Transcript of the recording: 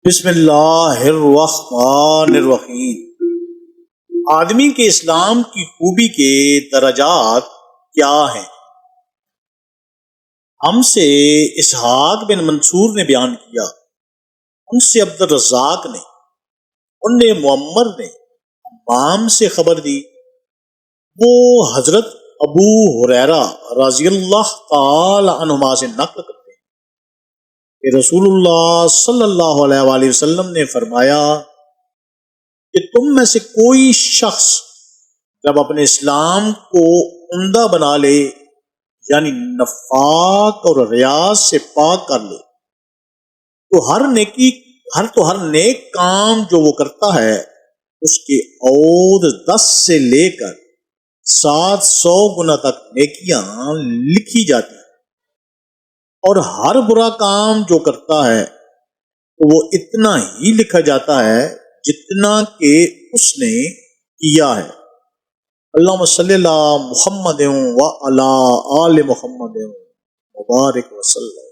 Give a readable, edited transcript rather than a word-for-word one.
بسم اللہ الرحمن الرحیم۔ آدمی کے اسلام کی خوبی کے درجات کیا ہیں؟ ہم سے اسحاق بن منصور نے بیان کیا، ان سے عبد الرزاق نے، ان نے معمر نے امام سے خبر دی، وہ حضرت ابو ہریرہ رضی اللہ تعالی عنہما سے نقل کرتے ہیں کہ رسول اللہ صلی اللہ علیہ وآلہ وسلم نے فرمایا کہ تم میں سے کوئی شخص جب اپنے اسلام کو عمدہ بنا لے، یعنی نفاق اور ریاض سے پاک کر لے، تو ہر نیک کام جو وہ کرتا ہے اس کے عود 10 سے لے کر 700 گنا تک نیکیاں لکھی جاتی ہیں، اور ہر برا کام جو کرتا ہے تو وہ اتنا ہی لکھا جاتا ہے جتنا کہ اس نے کیا ہے۔ اللہم صلی اللہ محمد و علی آل محمد مبارک وسلم۔